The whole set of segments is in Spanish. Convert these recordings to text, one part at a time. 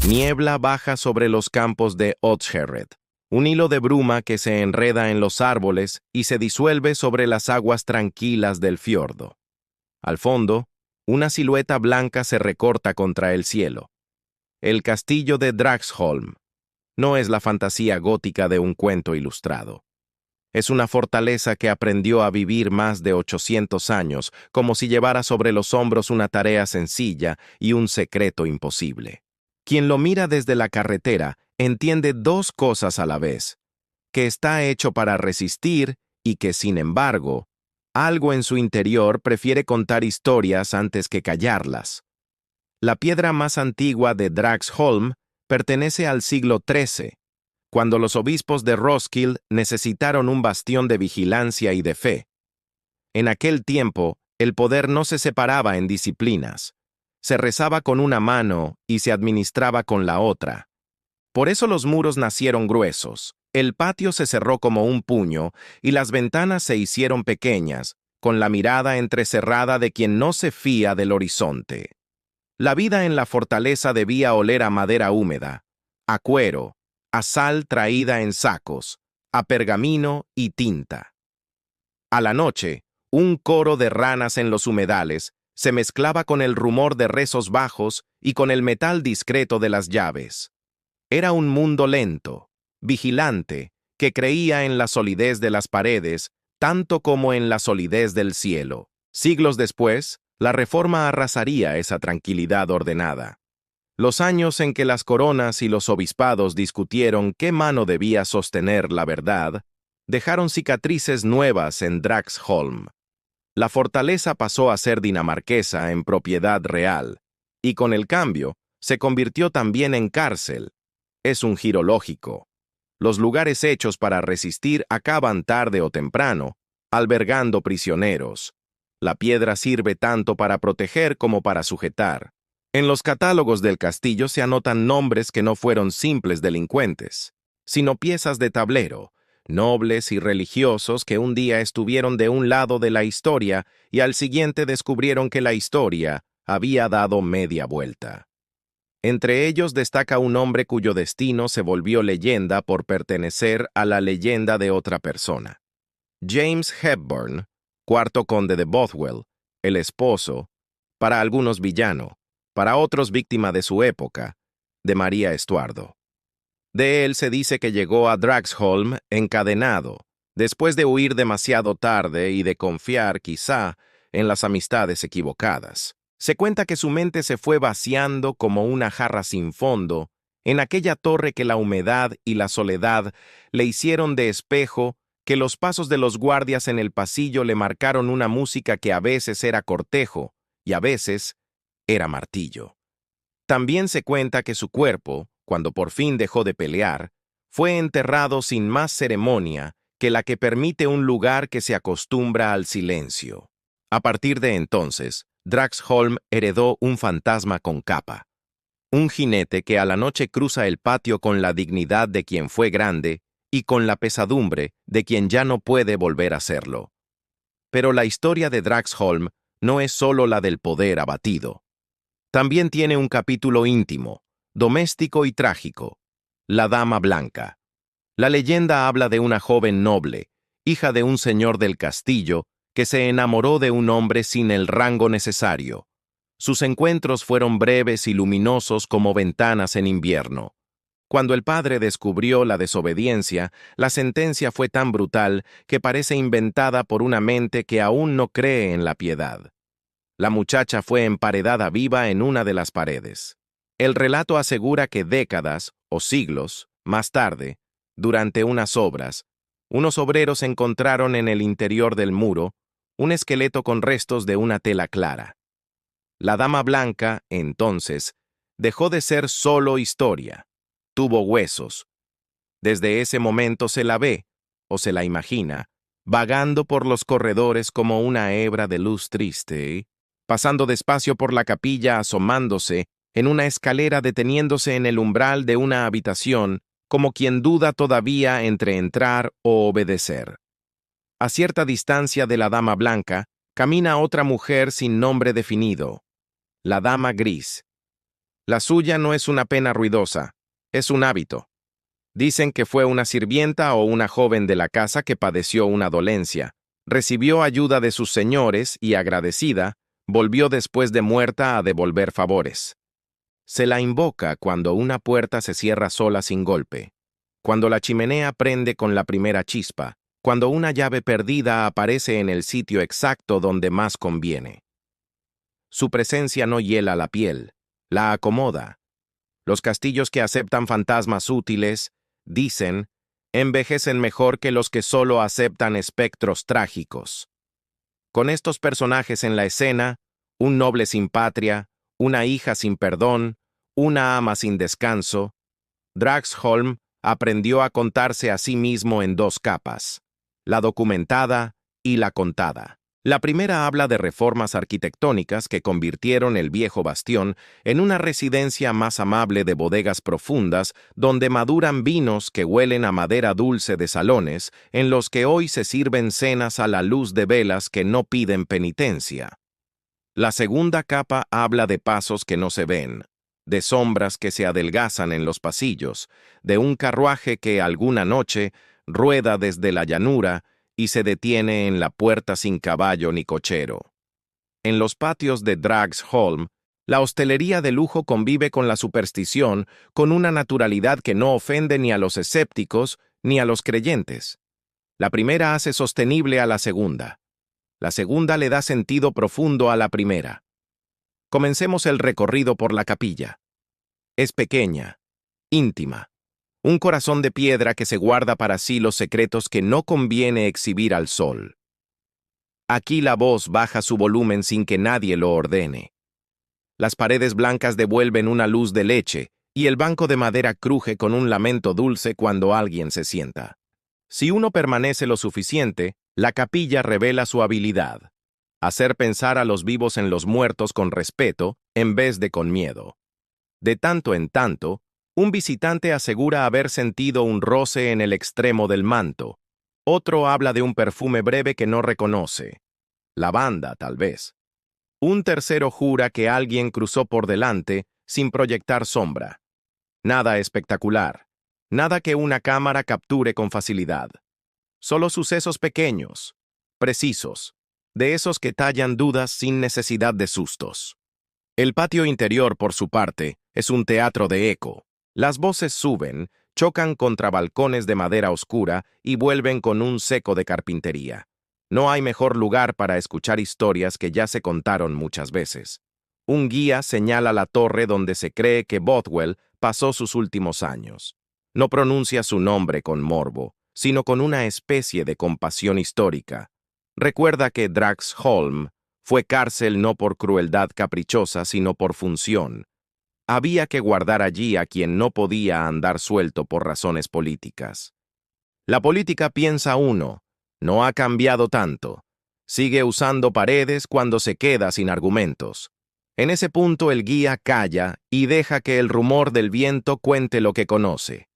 Niebla baja sobre los campos de Odsherred, un hilo de bruma que se enreda en los árboles y se disuelve sobre las aguas tranquilas del fiordo. Al fondo, una silueta blanca se recorta contra el cielo. El castillo de Dragsholm no es la fantasía gótica de un cuento ilustrado. Es una fortaleza que aprendió a vivir más de 800 años, como si llevara sobre los hombros una tarea sencilla y un secreto imposible. Quien lo mira desde la carretera entiende dos cosas a la vez: que está hecho para resistir y que, sin embargo, algo en su interior prefiere contar historias antes que callarlas. La piedra más antigua de Dragsholm pertenece al siglo XIII, cuando los obispos de Roskilde necesitaron un bastión de vigilancia y de fe. En aquel tiempo, el poder no se separaba en disciplinas. Se rezaba con una mano y se administraba con la otra. Por eso los muros nacieron gruesos, el patio se cerró como un puño y las ventanas se hicieron pequeñas, con la mirada entrecerrada de quien no se fía del horizonte. La vida en la fortaleza debía oler a madera húmeda, a cuero, a sal traída en sacos, a pergamino y tinta. A la noche, un coro de ranas en los humedales se mezclaba con el rumor de rezos bajos y con el metal discreto de las llaves. Era un mundo lento, vigilante, que creía en la solidez de las paredes, tanto como en la solidez del cielo. Siglos después, la reforma arrasaría esa tranquilidad ordenada. Los años en que las coronas y los obispados discutieron qué mano debía sostener la verdad, dejaron cicatrices nuevas en Dragsholm. La fortaleza pasó a ser dinamarquesa en propiedad real, y con el cambio, se convirtió también en cárcel. Es un giro lógico. Los lugares hechos para resistir acaban tarde o temprano, albergando prisioneros. La piedra sirve tanto para proteger como para sujetar. En los catálogos del castillo se anotan nombres que no fueron simples delincuentes, sino piezas de tablero, nobles y religiosos que un día estuvieron de un lado de la historia y al siguiente descubrieron que la historia había dado media vuelta. Entre ellos destaca un hombre cuyo destino se volvió leyenda por pertenecer a la leyenda de otra persona. James Hepburn, cuarto conde de Bothwell, el esposo, para algunos villano, para otros víctima de su época, de María Estuardo. De él se dice que llegó a Dragsholm encadenado, después de huir demasiado tarde y de confiar, quizá, en las amistades equivocadas. Se cuenta que su mente se fue vaciando como una jarra sin fondo en aquella torre que la humedad y la soledad le hicieron de espejo, que los pasos de los guardias en el pasillo le marcaron una música que a veces era cortejo y a veces era martillo. También se cuenta que su cuerpo, cuando por fin dejó de pelear, fue enterrado sin más ceremonia que la que permite un lugar que se acostumbra al silencio. A partir de entonces, Dragsholm heredó un fantasma con capa. Un jinete que a la noche cruza el patio con la dignidad de quien fue grande y con la pesadumbre de quien ya no puede volver a serlo. Pero la historia de Dragsholm no es solo la del poder abatido. También tiene un capítulo íntimo, doméstico y trágico: la Dama Blanca. La leyenda habla de una joven noble, hija de un señor del castillo, que se enamoró de un hombre sin el rango necesario. Sus encuentros fueron breves y luminosos como ventanas en invierno. Cuando el padre descubrió la desobediencia, la sentencia fue tan brutal que parece inventada por una mente que aún no cree en la piedad. La muchacha fue emparedada viva en una de las paredes. El relato asegura que décadas, o siglos, más tarde, durante unas obras, unos obreros encontraron en el interior del muro un esqueleto con restos de una tela clara. La Dama Blanca, entonces, dejó de ser solo historia. Tuvo huesos. Desde ese momento se la ve, o se la imagina, vagando por los corredores como una hebra de luz triste, pasando despacio por la capilla, asomándose en una escalera, deteniéndose en el umbral de una habitación, como quien duda todavía entre entrar o obedecer. A cierta distancia de la Dama Blanca, camina otra mujer sin nombre definido, la Dama Gris. La suya no es una pena ruidosa, es un hábito. Dicen que fue una sirvienta o una joven de la casa que padeció una dolencia, recibió ayuda de sus señores y, agradecida, volvió después de muerta a devolver favores. Se la invoca cuando una puerta se cierra sola sin golpe, cuando la chimenea prende con la primera chispa, cuando una llave perdida aparece en el sitio exacto donde más conviene. Su presencia no hiela la piel, la acomoda. Los castillos que aceptan fantasmas útiles, dicen, envejecen mejor que los que solo aceptan espectros trágicos. Con estos personajes en la escena, un noble sin patria, una hija sin perdón, una ama sin descanso, Dragsholm aprendió a contarse a sí mismo en dos capas, la documentada y la contada. La primera habla de reformas arquitectónicas que convirtieron el viejo bastión en una residencia más amable de bodegas profundas donde maduran vinos que huelen a madera dulce de salones en los que hoy se sirven cenas a la luz de velas que no piden penitencia. La segunda capa habla de pasos que no se ven, de sombras que se adelgazan en los pasillos, de un carruaje que alguna noche rueda desde la llanura y se detiene en la puerta sin caballo ni cochero. En los patios de Dragsholm, la hostelería de lujo convive con la superstición con una naturalidad que no ofende ni a los escépticos ni a los creyentes. La primera hace sostenible a la segunda. La segunda le da sentido profundo a la primera. Comencemos el recorrido por la capilla. Es pequeña, íntima. Un corazón de piedra que se guarda para sí los secretos que no conviene exhibir al sol. Aquí la voz baja su volumen sin que nadie lo ordene. Las paredes blancas devuelven una luz de leche y el banco de madera cruje con un lamento dulce cuando alguien se sienta. Si uno permanece lo suficiente, la capilla revela su habilidad: hacer pensar a los vivos en los muertos con respeto en vez de con miedo. De tanto en tanto, un visitante asegura haber sentido un roce en el extremo del manto. Otro habla de un perfume breve que no reconoce. Lavanda, tal vez. Un tercero jura que alguien cruzó por delante sin proyectar sombra. Nada espectacular. Nada que una cámara capture con facilidad. Solo sucesos pequeños, precisos, de esos que tallan dudas sin necesidad de sustos. El patio interior, por su parte, es un teatro de eco. Las voces suben, chocan contra balcones de madera oscura y vuelven con un seco de carpintería. No hay mejor lugar para escuchar historias que ya se contaron muchas veces. Un guía señala la torre donde se cree que Bothwell pasó sus últimos años. No pronuncia su nombre con morbo, sino con una especie de compasión histórica. Recuerda que Dragsholm fue cárcel no por crueldad caprichosa, sino por función. Había que guardar allí a quien no podía andar suelto por razones políticas. La política, piensa uno, no ha cambiado tanto. Sigue usando paredes cuando se queda sin argumentos. En ese punto el guía calla y deja que el rumor del viento cuente lo que conoce.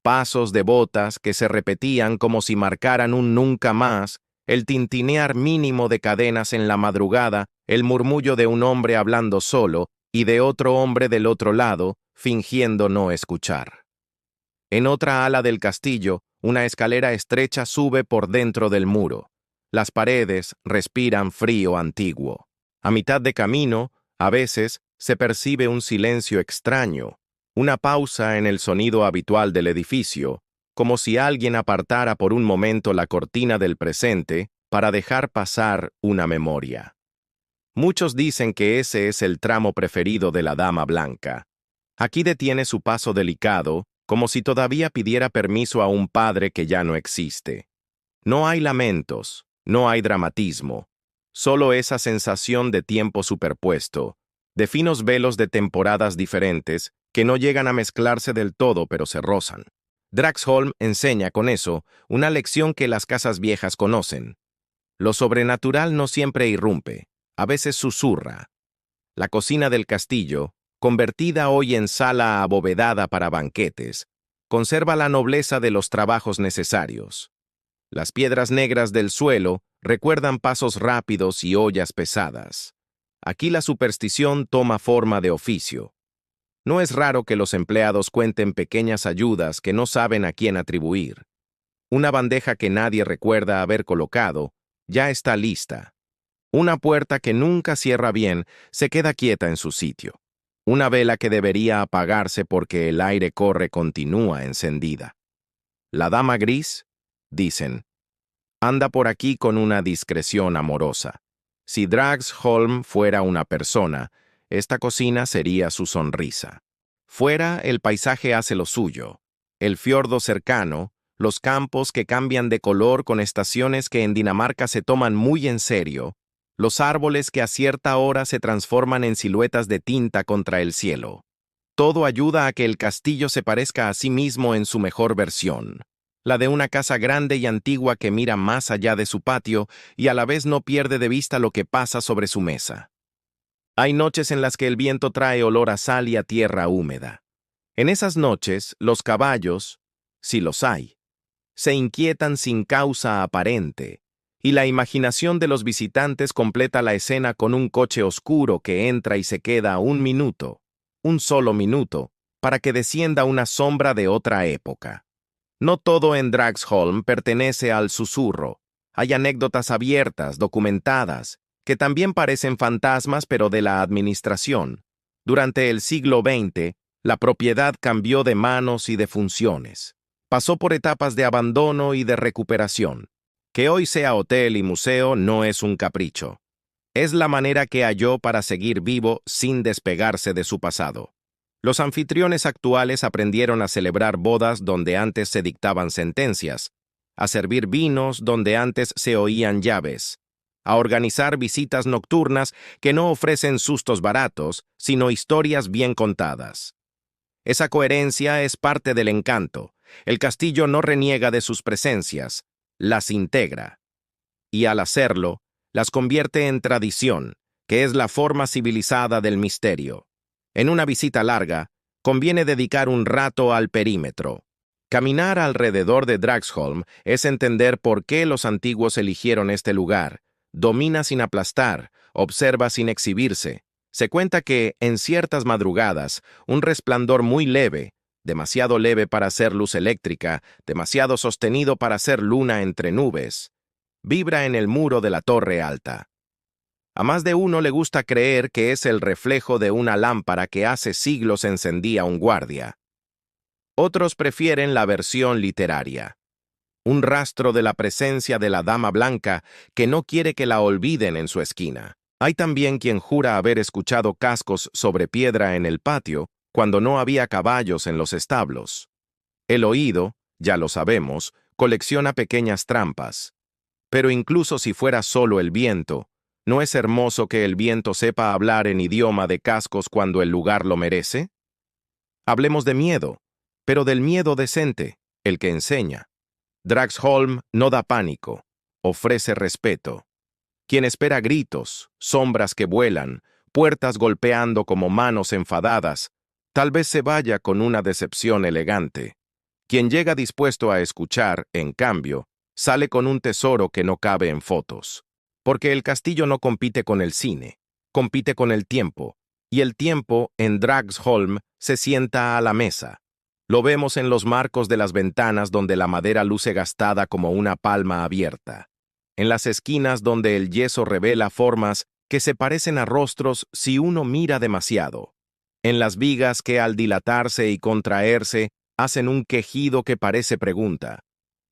Pasos de botas que se repetían como si marcaran un nunca más, el tintinear mínimo de cadenas en la madrugada, el murmullo de un hombre hablando solo y de otro hombre del otro lado, fingiendo no escuchar. En otra ala del castillo, una escalera estrecha sube por dentro del muro. Las paredes respiran frío antiguo. A mitad de camino, a veces, se percibe un silencio extraño, una pausa en el sonido habitual del edificio, como si alguien apartara por un momento la cortina del presente para dejar pasar una memoria. Muchos dicen que ese es el tramo preferido de la Dama Blanca. Aquí detiene su paso delicado, como si todavía pidiera permiso a un padre que ya no existe. No hay lamentos, no hay dramatismo, solo esa sensación de tiempo superpuesto, de finos velos de temporadas diferentes que no llegan a mezclarse del todo pero se rozan. Dragsholm enseña con eso una lección que las casas viejas conocen. Lo sobrenatural no siempre irrumpe, a veces susurra. La cocina del castillo, convertida hoy en sala abovedada para banquetes, conserva la nobleza de los trabajos necesarios. Las piedras negras del suelo recuerdan pasos rápidos y ollas pesadas. Aquí la superstición toma forma de oficio. No es raro que los empleados cuenten pequeñas ayudas que no saben a quién atribuir. Una bandeja que nadie recuerda haber colocado ya está lista. Una puerta que nunca cierra bien se queda quieta en su sitio. Una vela que debería apagarse porque el aire corre continúa encendida. La dama gris, dicen, anda por aquí con una discreción amorosa. Si Dragsholm fuera una persona, esta cocina sería su sonrisa. Fuera, el paisaje hace lo suyo. El fiordo cercano, los campos que cambian de color con estaciones que en Dinamarca se toman muy en serio, los árboles que a cierta hora se transforman en siluetas de tinta contra el cielo. Todo ayuda a que el castillo se parezca a sí mismo en su mejor versión, la de una casa grande y antigua que mira más allá de su patio y a la vez no pierde de vista lo que pasa sobre su mesa. Hay noches en las que el viento trae olor a sal y a tierra húmeda. En esas noches, los caballos, si los hay, se inquietan sin causa aparente, y la imaginación de los visitantes completa la escena con un coche oscuro que entra y se queda un solo minuto, para que descienda una sombra de otra época. No todo en Dragsholm pertenece al susurro. Hay anécdotas abiertas, documentadas, que también parecen fantasmas pero de la administración. Durante el siglo XX, la propiedad cambió de manos y de funciones. Pasó por etapas de abandono y de recuperación. Que hoy sea hotel y museo no es un capricho. Es la manera que halló para seguir vivo sin despegarse de su pasado. Los anfitriones actuales aprendieron a celebrar bodas donde antes se dictaban sentencias, a servir vinos donde antes se oían llaves, a organizar visitas nocturnas que no ofrecen sustos baratos, sino historias bien contadas. Esa coherencia es parte del encanto. El castillo no reniega de sus presencias, las integra. Y al hacerlo, las convierte en tradición, que es la forma civilizada del misterio. En una visita larga, conviene dedicar un rato al perímetro. Caminar alrededor de Dragsholm es entender por qué los antiguos eligieron este lugar. Domina sin aplastar, observa sin exhibirse. Se cuenta que, en ciertas madrugadas, un resplandor muy leve, demasiado leve para ser luz eléctrica, demasiado sostenido para ser luna entre nubes, vibra en el muro de la torre alta. A más de uno le gusta creer que es el reflejo de una lámpara que hace siglos encendía un guardia. Otros prefieren la versión literaria. Un rastro de la presencia de la dama blanca que no quiere que la olviden en su esquina. Hay también quien jura haber escuchado cascos sobre piedra en el patio cuando no había caballos en los establos. El oído, ya lo sabemos, colecciona pequeñas trampas. Pero incluso si fuera solo el viento, ¿no es hermoso que el viento sepa hablar en idioma de cascos cuando el lugar lo merece? Hablemos de miedo, pero del miedo decente, el que enseña. Dragsholm no da pánico, ofrece respeto. Quien espera gritos, sombras que vuelan, puertas golpeando como manos enfadadas, tal vez se vaya con una decepción elegante. Quien llega dispuesto a escuchar, en cambio, sale con un tesoro que no cabe en fotos. Porque el castillo no compite con el cine, compite con el tiempo, y el tiempo en Dragsholm se sienta a la mesa. Lo vemos en los marcos de las ventanas donde la madera luce gastada como una palma abierta, en las esquinas donde el yeso revela formas que se parecen a rostros si uno mira demasiado, en las vigas que al dilatarse y contraerse hacen un quejido que parece pregunta.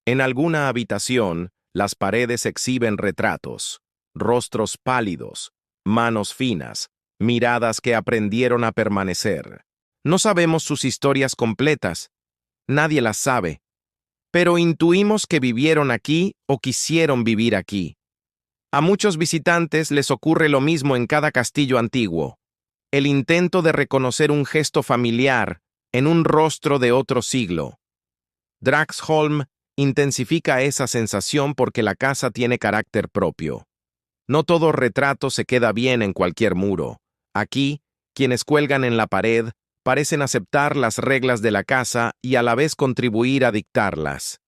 En alguna habitación, las paredes exhiben retratos, rostros pálidos, manos finas, miradas que aprendieron a permanecer. No sabemos sus historias completas, nadie las sabe, pero intuimos que vivieron aquí o quisieron vivir aquí. A muchos visitantes les ocurre lo mismo en cada castillo antiguo, el intento de reconocer un gesto familiar en un rostro de otro siglo. Dragsholm intensifica esa sensación porque la casa tiene carácter propio. No todo retrato se queda bien en cualquier muro. Aquí, quienes cuelgan en la pared parecen aceptar las reglas de la casa y a la vez contribuir a dictarlas.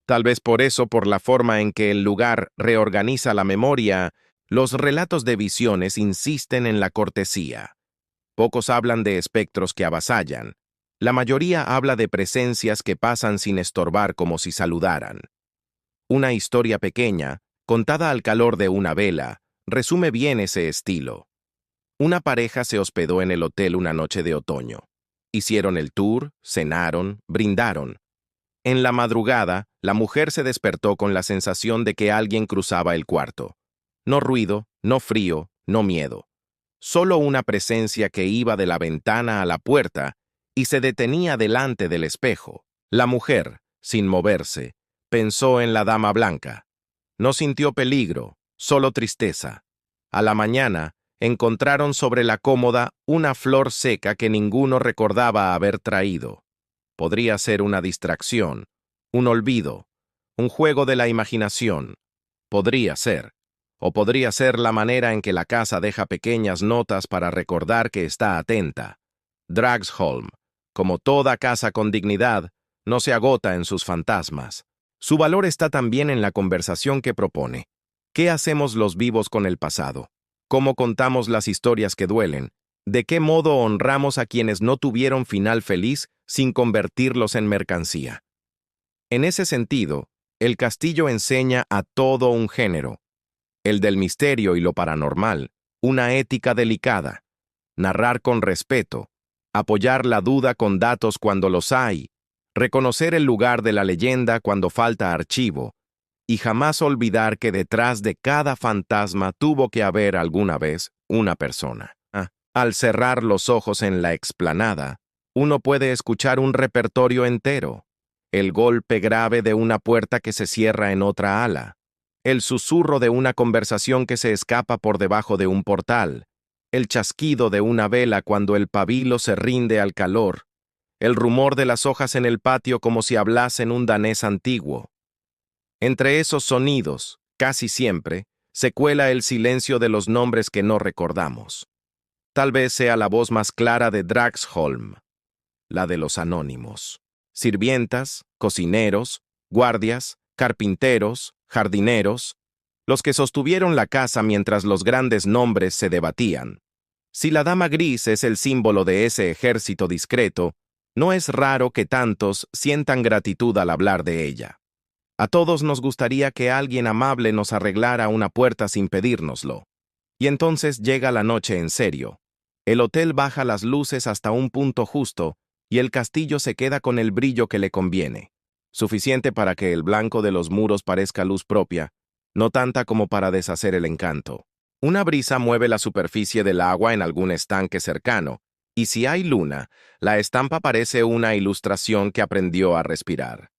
Tal vez por eso, por la forma en que el lugar reorganiza la memoria, los relatos de visiones insisten en la cortesía. Pocos hablan de espectros que avasallan. La mayoría habla de presencias que pasan sin estorbar como si saludaran. Una historia pequeña, contada al calor de una vela, resume bien ese estilo. Una pareja se hospedó en el hotel una noche de otoño. Hicieron el tour, cenaron, brindaron. En la madrugada, la mujer se despertó con la sensación de que alguien cruzaba el cuarto. No ruido, no frío, no miedo. Solo una presencia que iba de la ventana a la puerta y se detenía delante del espejo. La mujer, sin moverse, pensó en la dama blanca. No sintió peligro, solo tristeza. A la mañana, encontraron sobre la cómoda una flor seca que ninguno recordaba haber traído. Podría ser una distracción, un olvido, un juego de la imaginación. Podría ser. O podría ser la manera en que la casa deja pequeñas notas para recordar que está atenta. Dragsholm, como toda casa con dignidad, no se agota en sus fantasmas. Su valor está también en la conversación que propone. ¿Qué hacemos los vivos con el pasado? ¿Cómo contamos las historias que duelen? ¿De qué modo honramos a quienes no tuvieron final feliz sin convertirlos en mercancía? En ese sentido, el castillo enseña a todo un género, el del misterio y lo paranormal, una ética delicada, narrar con respeto, apoyar la duda con datos cuando los hay, reconocer el lugar de la leyenda cuando falta archivo, y jamás olvidar que detrás de cada fantasma tuvo que haber alguna vez una persona. Al cerrar los ojos en la explanada, uno puede escuchar un repertorio entero, el golpe grave de una puerta que se cierra en otra ala, el susurro de una conversación que se escapa por debajo de un portal, el chasquido de una vela cuando el pabilo se rinde al calor, el rumor de las hojas en el patio como si hablasen un danés antiguo. Entre esos sonidos, casi siempre, se cuela el silencio de los nombres que no recordamos. Tal vez sea la voz más clara de Dragsholm, la de los anónimos. Sirvientas, cocineros, guardias, carpinteros, jardineros, los que sostuvieron la casa mientras los grandes nombres se debatían. Si la dama gris es el símbolo de ese ejército discreto, no es raro que tantos sientan gratitud al hablar de ella. A todos nos gustaría que alguien amable nos arreglara una puerta sin pedírnoslo. Y entonces llega la noche en serio. El hotel baja las luces hasta un punto justo y el castillo se queda con el brillo que le conviene, suficiente para que el blanco de los muros parezca luz propia, no tanta como para deshacer el encanto. Una brisa mueve la superficie del agua en algún estanque cercano, y si hay luna, la estampa parece una ilustración que aprendió a respirar.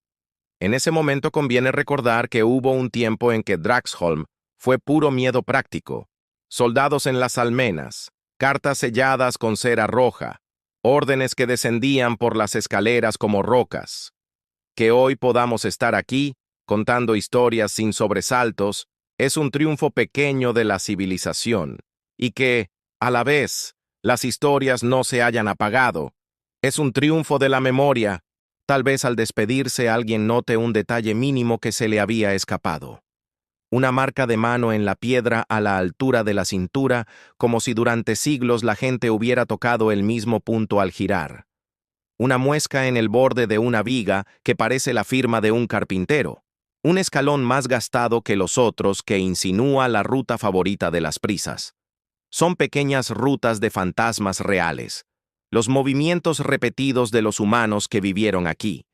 En ese momento conviene recordar que hubo un tiempo en que Dragsholm fue puro miedo práctico, soldados en las almenas, cartas selladas con cera roja, órdenes que descendían por las escaleras como rocas. Que hoy podamos estar aquí, contando historias sin sobresaltos, es un triunfo pequeño de la civilización, y que, a la vez, las historias no se hayan apagado. Es un triunfo de la memoria. Tal vez al despedirse alguien note un detalle mínimo que se le había escapado. Una marca de mano en la piedra a la altura de la cintura, como si durante siglos la gente hubiera tocado el mismo punto al girar. Una muesca en el borde de una viga que parece la firma de un carpintero. Un escalón más gastado que los otros que insinúa la ruta favorita de las prisas. Son pequeñas rutas de fantasmas reales. Los movimientos repetidos de los humanos que vivieron aquí.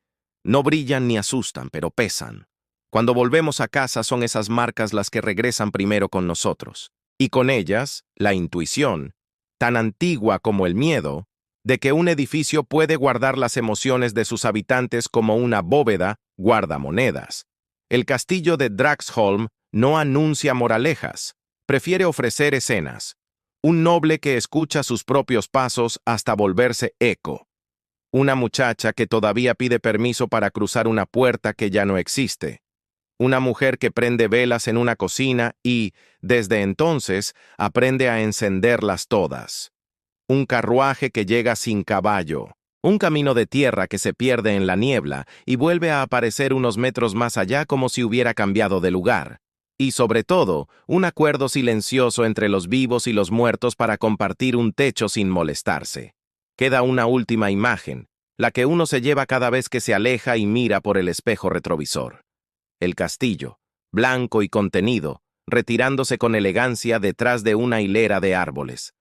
No brillan ni asustan, pero pesan. Cuando volvemos a casa son esas marcas las que regresan primero con nosotros. Y con ellas, la intuición, tan antigua como el miedo, de que un edificio puede guardar las emociones de sus habitantes como una bóveda guarda monedas. El castillo de Dragsholm no anuncia moralejas, prefiere ofrecer escenas. Un noble que escucha sus propios pasos hasta volverse eco. Una muchacha que todavía pide permiso para cruzar una puerta que ya no existe. Una mujer que prende velas en una cocina y, desde entonces, aprende a encenderlas todas. Un carruaje que llega sin caballo. Un camino de tierra que se pierde en la niebla y vuelve a aparecer unos metros más allá como si hubiera cambiado de lugar. Y sobre todo, un acuerdo silencioso entre los vivos y los muertos para compartir un techo sin molestarse. Queda una última imagen, la que uno se lleva cada vez que se aleja y mira por el espejo retrovisor. El castillo, blanco y contenido, retirándose con elegancia detrás de una hilera de árboles.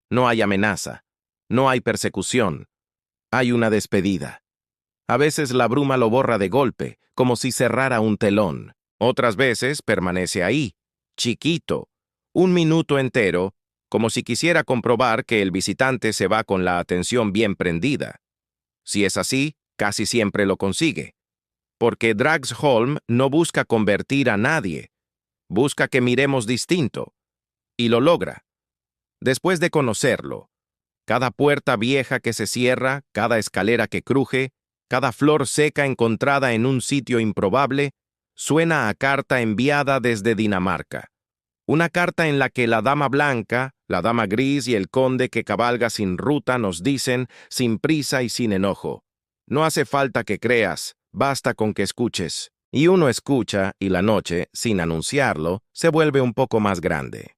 No hay amenaza, no hay persecución, hay una despedida. A veces la bruma lo borra de golpe, como si cerrara un telón. Otras veces permanece ahí, chiquito, un minuto entero, como si quisiera comprobar que el visitante se va con la atención bien prendida. Si es así, casi siempre lo consigue. Porque Dragsholm no busca convertir a nadie, busca que miremos distinto. Y lo logra. Después de conocerlo, cada puerta vieja que se cierra, cada escalera que cruje, cada flor seca encontrada en un sitio improbable, suena a carta enviada desde Dinamarca. Una carta en la que la dama blanca, la dama gris y el conde que cabalga sin ruta nos dicen, sin prisa y sin enojo: no hace falta que creas, basta con que escuches. Y uno escucha y la noche, sin anunciarlo, se vuelve un poco más grande.